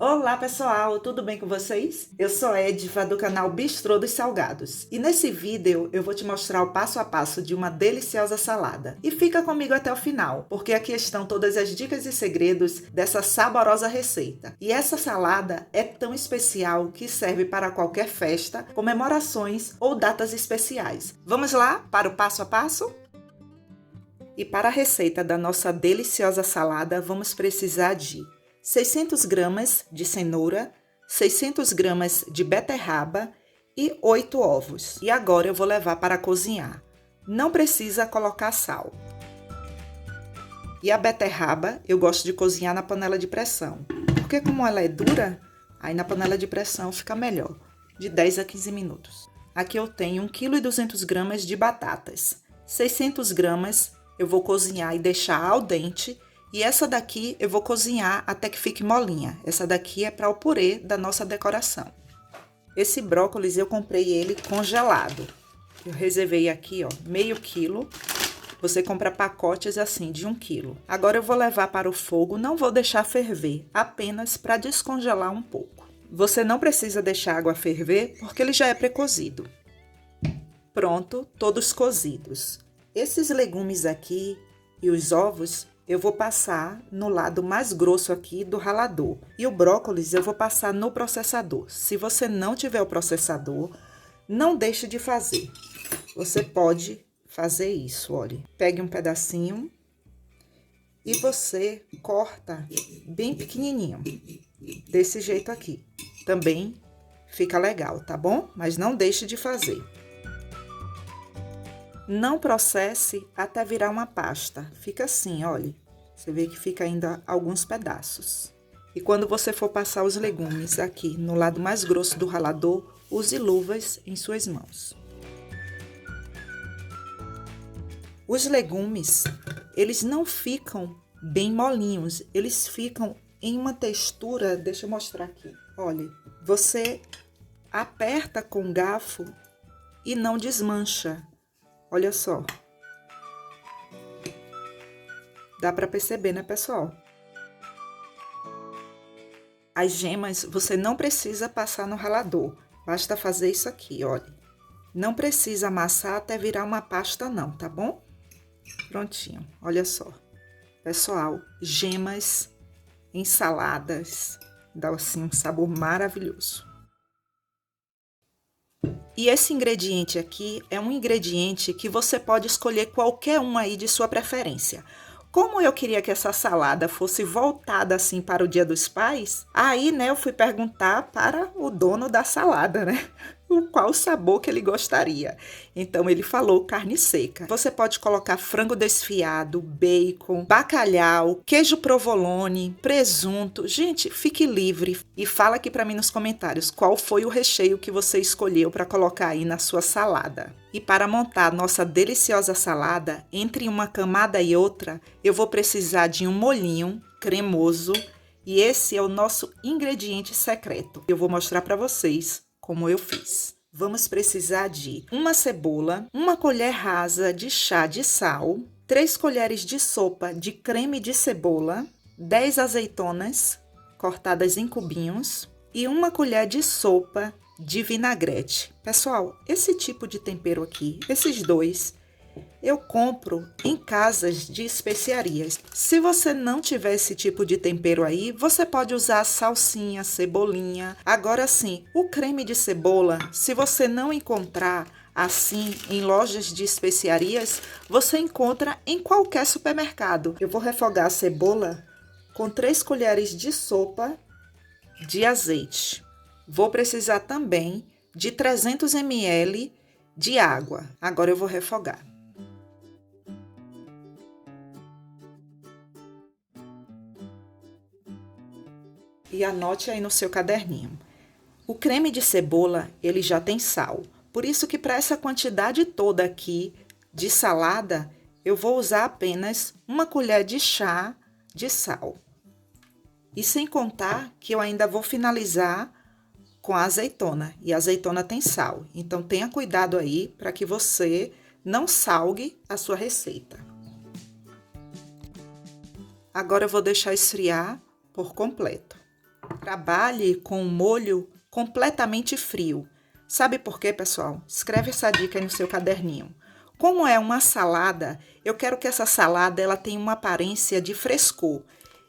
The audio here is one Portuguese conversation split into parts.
Olá pessoal, tudo bem com vocês? Eu sou Edva do canal Bistrô dos Salgados e nesse vídeo eu vou te mostrar o passo a passo de uma deliciosa salada. E fica comigo até o final, porque aqui estão todas as dicas e segredos dessa saborosa receita. E essa salada é tão especial que serve para qualquer festa, comemorações ou datas especiais. Vamos lá para o passo a passo? E para a receita da nossa deliciosa salada, vamos precisar de 600 gramas de cenoura, 600 gramas de beterraba e 8 ovos. E agora eu vou levar para cozinhar. Não precisa colocar sal. E a beterraba eu gosto de cozinhar na panela de pressão, porque como ela é dura, aí na panela de pressão fica melhor, de 10 a 15 minutos. Aqui eu tenho 1,2 kg de batatas, 600 gramas eu vou cozinhar e deixar al dente. E essa daqui eu vou cozinhar até que fique molinha. Essa daqui é para o purê da nossa decoração. Esse brócolis eu comprei ele congelado. Eu reservei aqui, ó, meio quilo. Você compra pacotes assim de 1 quilo. Agora eu vou levar para o fogo, não vou deixar ferver, apenas para descongelar um pouco. Você não precisa deixar a água ferver, porque ele já é pré-cozido. Pronto, todos cozidos. Esses legumes aqui e os ovos eu vou passar no lado mais grosso aqui do ralador. E o brócolis eu vou passar no processador. Se você não tiver o processador, não deixe de fazer. Você pode fazer isso, olha. Pegue um pedacinho e você corta bem pequenininho. Desse jeito aqui. Também fica legal, tá bom? Mas não deixe de fazer. Não processe até virar uma pasta. Fica assim, olha. Você vê que fica ainda alguns pedaços. E quando você for passar os legumes aqui no lado mais grosso do ralador, use luvas em suas mãos. Os legumes, eles não ficam bem molinhos. Eles ficam em uma textura, deixa eu mostrar aqui. Olha, você aperta com o garfo e não desmancha. Olha só. Dá para perceber, né, pessoal? As gemas você não precisa passar no ralador. Basta fazer isso aqui, olha. Não precisa amassar até virar uma pasta não, tá bom? Prontinho, olha só. Pessoal, gemas em saladas. Dá assim um sabor maravilhoso. E esse ingrediente aqui é um ingrediente que você pode escolher qualquer um aí de sua preferência. Como eu queria que essa salada fosse voltada assim para o Dia dos Pais, aí, né, eu fui perguntar para o dono da salada, né, qual sabor que ele gostaria. Então, ele falou carne seca. Você pode colocar frango desfiado, bacon, bacalhau, queijo provolone, presunto. Gente, fique livre e fala aqui para mim nos comentários qual foi o recheio que você escolheu para colocar aí na sua salada. E para montar nossa deliciosa salada, entre uma camada e outra, eu vou precisar de um molhinho cremoso e esse é o nosso ingrediente secreto. Eu vou mostrar para vocês como eu fiz. Vamos precisar de uma cebola, uma colher rasa de chá de sal, 3 colheres de sopa de creme de cebola, 10 azeitonas cortadas em cubinhos e uma colher de sopa de vinagrete. Pessoal, esse tipo de tempero aqui, esses dois, eu compro em casas de especiarias. Se você não tiver esse tipo de tempero aí, você pode usar salsinha, cebolinha. Agora sim, o creme de cebola, se você não encontrar assim em lojas de especiarias, você encontra em qualquer supermercado. Eu vou refogar a cebola com 3 colheres de sopa de azeite. Vou precisar também de 300 ml de água. Agora eu vou refogar. E anote aí no seu caderninho. O creme de cebola, ele já tem sal. Por isso que para essa quantidade toda aqui de salada, eu vou usar apenas uma colher de chá de sal. E sem contar que eu ainda vou finalizar com a azeitona. E a azeitona tem sal. Então, tenha cuidado aí para que você não salgue a sua receita. Agora, eu vou deixar esfriar por completo. Trabalhe com o molho completamente frio. Sabe por quê, pessoal? Escreve essa dica aí no seu caderninho. Como é uma salada, eu quero que essa salada ela tenha uma aparência de frescor.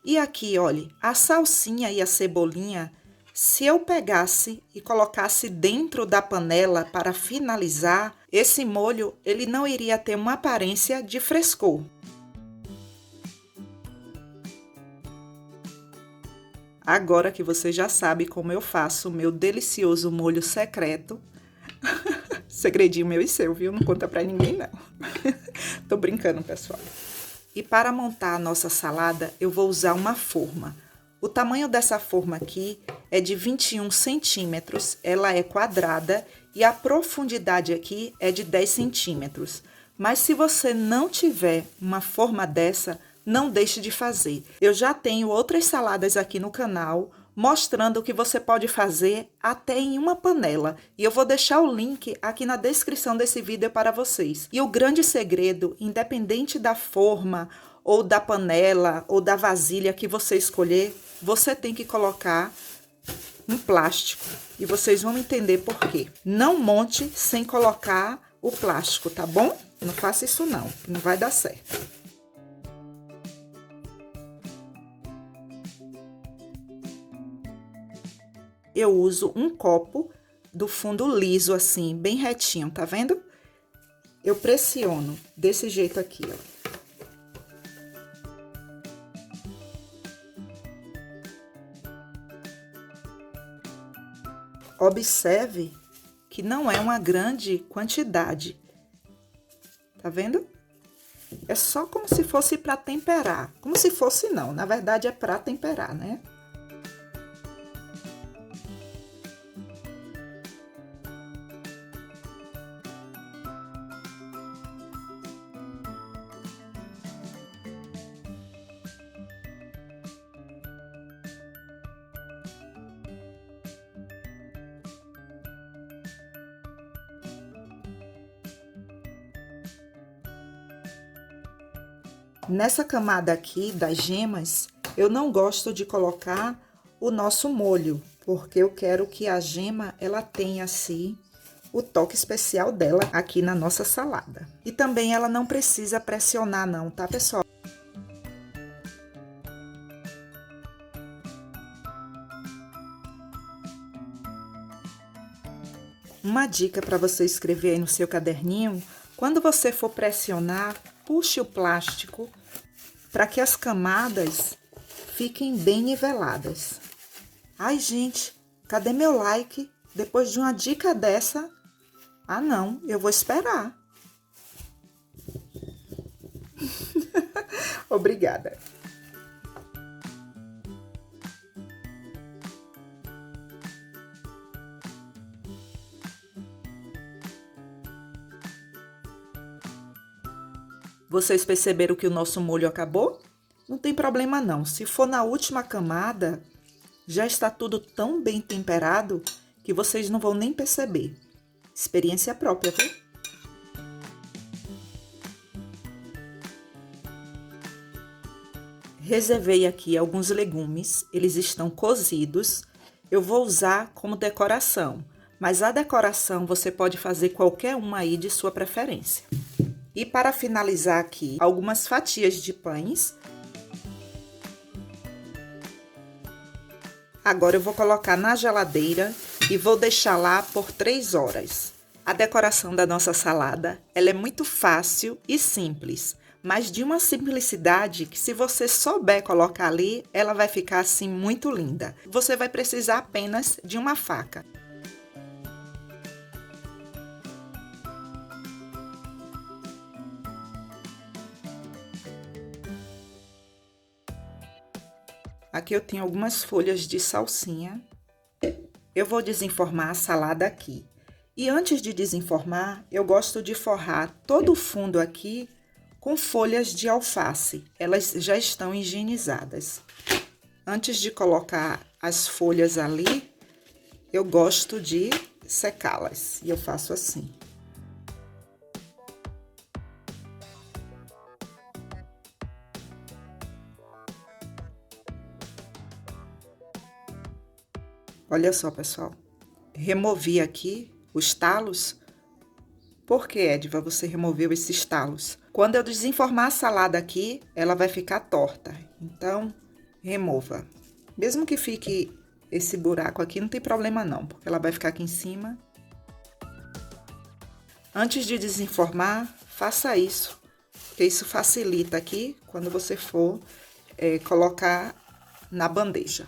E aqui, olhe, a salsinha e a cebolinha, se eu pegasse e colocasse dentro da panela para finalizar, esse molho ele não iria ter uma aparência de frescor. Agora que você já sabe como eu faço o meu delicioso molho secreto, segredinho meu e seu, viu? Não conta pra ninguém, não. Tô brincando, pessoal. E para montar a nossa salada, eu vou usar uma forma. O tamanho dessa forma aqui é de 21 centímetros, ela é quadrada e a profundidade aqui é de 10 centímetros. Mas se você não tiver uma forma dessa, não deixe de fazer. Eu já tenho outras saladas aqui no canal mostrando o que você pode fazer até em uma panela. E eu vou deixar o link aqui na descrição desse vídeo para vocês. E o grande segredo, independente da forma, ou da panela, ou da vasilha que você escolher, você tem que colocar um plástico. E vocês vão entender por quê. Não monte sem colocar o plástico, tá bom? Não faça isso não vai dar certo. Eu uso um copo do fundo liso assim, bem retinho, tá vendo? Eu pressiono desse jeito aqui, ó. Observe que não é uma grande quantidade, tá vendo? É só como se fosse para temperar, como se fosse não, na verdade é para temperar, né? Nessa camada aqui das gemas, eu não gosto de colocar o nosso molho, porque eu quero que a gema, ela tenha assim o toque especial dela aqui na nossa salada. E também ela não precisa pressionar não, tá, pessoal? Uma dica para você escrever aí no seu caderninho, quando você for pressionar, puxe o plástico para que as camadas fiquem bem niveladas. Ai, gente, cadê meu like depois de uma dica dessa? Ah, não, eu vou esperar. Obrigada. Vocês perceberam que o nosso molho acabou? Não tem problema não. Se for na última camada, já está tudo tão bem temperado que vocês não vão nem perceber. Experiência própria, viu? Reservei aqui alguns legumes, eles estão cozidos. Eu vou usar como decoração, mas a decoração você pode fazer qualquer uma aí de sua preferência. E para finalizar aqui, algumas fatias de pães. Agora eu vou colocar na geladeira e vou deixar lá por 3 horas. A decoração da nossa salada, ela é muito fácil e simples, mas de uma simplicidade que se você souber colocar ali, ela vai ficar assim muito linda. Você vai precisar apenas de uma faca. Aqui eu tenho algumas folhas de salsinha. Eu vou desenformar a salada aqui. E antes de desenformar, eu gosto de forrar todo o fundo aqui com folhas de alface. Elas já estão higienizadas. Antes de colocar as folhas ali, eu gosto de secá-las. E eu faço assim. Olha só, pessoal. Removi aqui os talos. Por que, Ediva, você removeu esses talos? Quando eu desenformar a salada aqui, ela vai ficar torta. Então, remova. Mesmo que fique esse buraco aqui, não tem problema não, porque ela vai ficar aqui em cima. Antes de desenformar, faça isso, porque isso facilita aqui quando você for colocar na bandeja.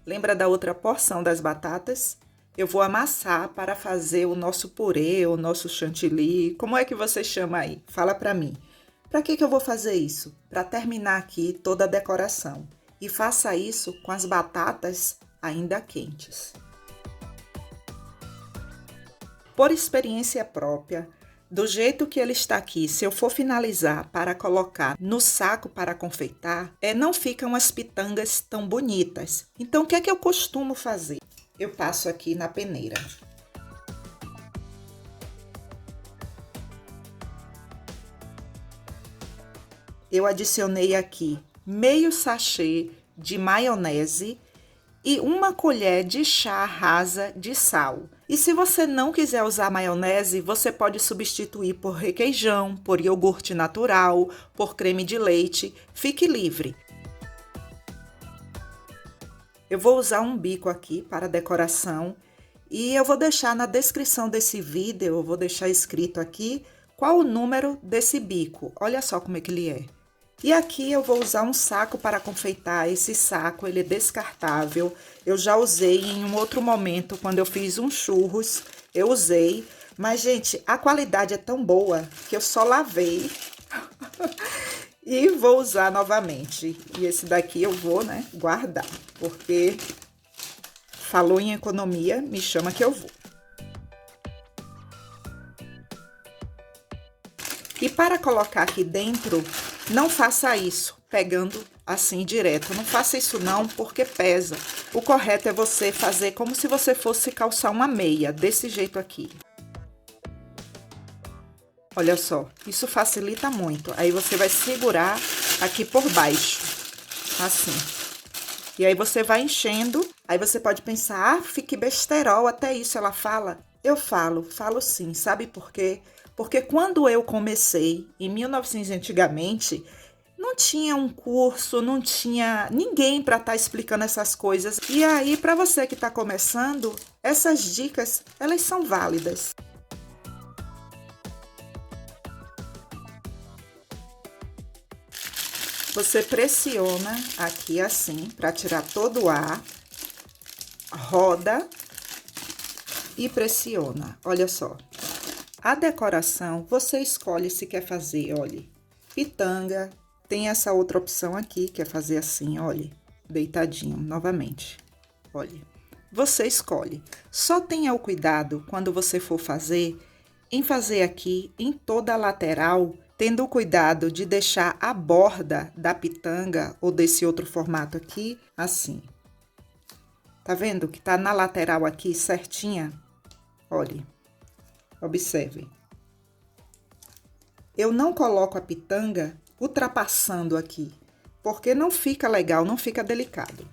Lembra da outra porção das batatas? Eu vou amassar para fazer o nosso purê, o nosso chantilly. Como é que você chama aí? Fala para mim. Para que eu vou fazer isso? Para terminar aqui toda a decoração. E faça isso com as batatas ainda quentes. Por experiência própria, do jeito que ele está aqui, se eu for finalizar para colocar no saco para confeitar, não ficam as pitangas tão bonitas. Então, o que é que eu costumo fazer? Eu passo aqui na peneira. Eu adicionei aqui meio sachê de maionese e uma colher de chá rasa de sal. E se você não quiser usar maionese, você pode substituir por requeijão, por iogurte natural, por creme de leite. Fique livre. Eu vou usar um bico aqui para decoração e eu vou deixar na descrição desse vídeo, eu vou deixar escrito aqui qual o número desse bico. Olha só como é que ele é. E aqui eu vou usar um saco para confeitar. Esse saco, ele é descartável. Eu já usei em um outro momento, quando eu fiz um churros, eu usei. Mas, gente, a qualidade é tão boa que eu só lavei e vou usar novamente. E esse daqui eu vou, né, guardar, porque falou em economia, me chama que eu vou. E para colocar aqui dentro, não faça isso pegando assim direto. Não faça isso não, porque pesa. O correto é você fazer como se você fosse calçar uma meia, desse jeito aqui. Olha só, isso facilita muito. Aí você vai segurar aqui por baixo, assim. E aí você vai enchendo. Aí você pode pensar, ah, que besterol, até isso ela fala. Eu falo sim. Sabe por quê? Porque quando eu comecei, em 1900 antigamente, não tinha um curso, não tinha ninguém para estar explicando essas coisas. E aí, para você que está começando, essas dicas, elas são válidas. Você pressiona aqui assim, para tirar todo o ar, roda e pressiona. Olha só. A decoração, você escolhe se quer fazer, olha, pitanga. Tem essa outra opção aqui, que é fazer assim, olha, deitadinho, novamente. Olha, você escolhe. Só tenha o cuidado, quando você for fazer, em fazer aqui, em toda a lateral, tendo o cuidado de deixar a borda da pitanga, ou desse outro formato aqui, assim. Tá vendo que tá na lateral aqui, certinha? Olha. Observe. Eu não coloco a pitanga ultrapassando aqui, porque não fica legal, não fica delicado.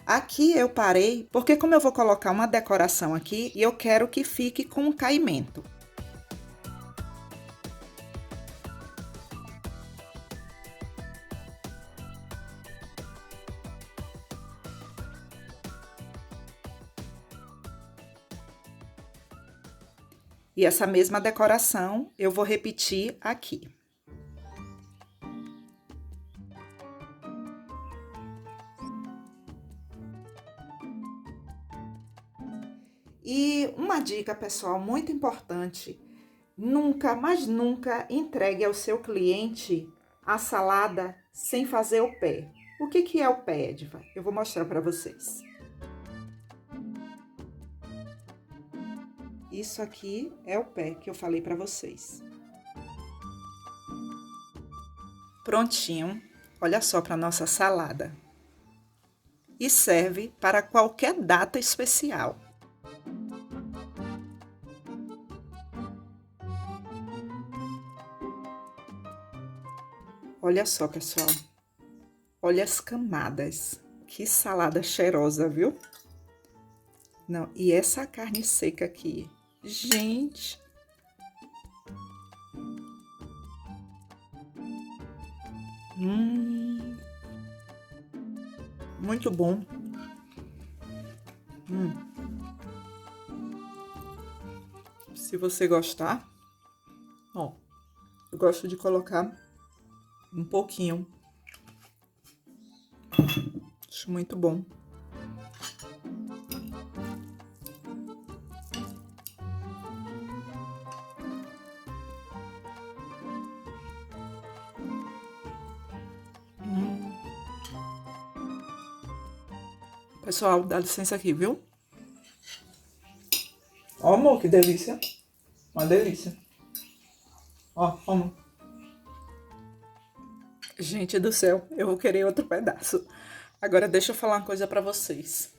Aqui eu parei, porque como eu vou colocar uma decoração aqui, e eu quero que fique com um caimento. E essa mesma decoração eu vou repetir aqui. E uma dica, pessoal, muito importante: nunca, mas nunca entregue ao seu cliente a salada sem fazer o pé. O que é o pé, Ediva? Eu vou mostrar para vocês. Isso aqui é o pé que eu falei para vocês. Prontinho, olha só para nossa salada. E serve para qualquer data especial. Olha só, pessoal. Olha as camadas. Que salada cheirosa, viu? Não, e essa carne seca aqui. Gente. Muito bom. Se você gostar, ó, eu gosto de colocar um pouquinho. Acho muito bom. Pessoal, dá licença aqui, viu? Ó, amor, que delícia. Uma delícia. Ó, amor. Gente do céu, eu vou querer outro pedaço. Agora deixa eu falar uma coisa pra vocês.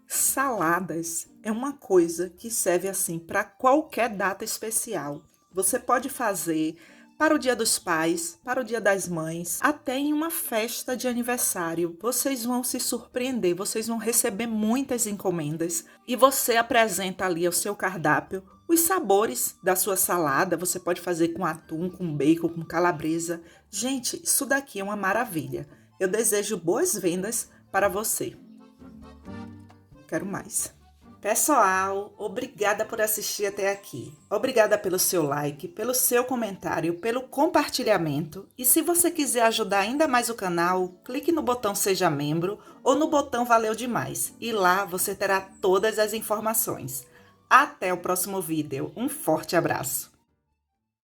Saladas é uma coisa que serve assim para qualquer data especial. Você pode fazer para o Dia dos Pais, para o Dia das Mães, até em uma festa de aniversário. Vocês vão se surpreender, vocês vão receber muitas encomendas e você apresenta ali o seu cardápio, os sabores da sua salada. Você pode fazer com atum, com bacon, com calabresa. Gente, isso daqui é uma maravilha. Eu desejo boas vendas para você. Quero mais. Pessoal, obrigada por assistir até aqui. Obrigada pelo seu like, pelo seu comentário, pelo compartilhamento. E se você quiser ajudar ainda mais o canal, clique no botão Seja Membro ou no botão Valeu Demais. E lá você terá todas as informações. Até o próximo vídeo. Um forte abraço.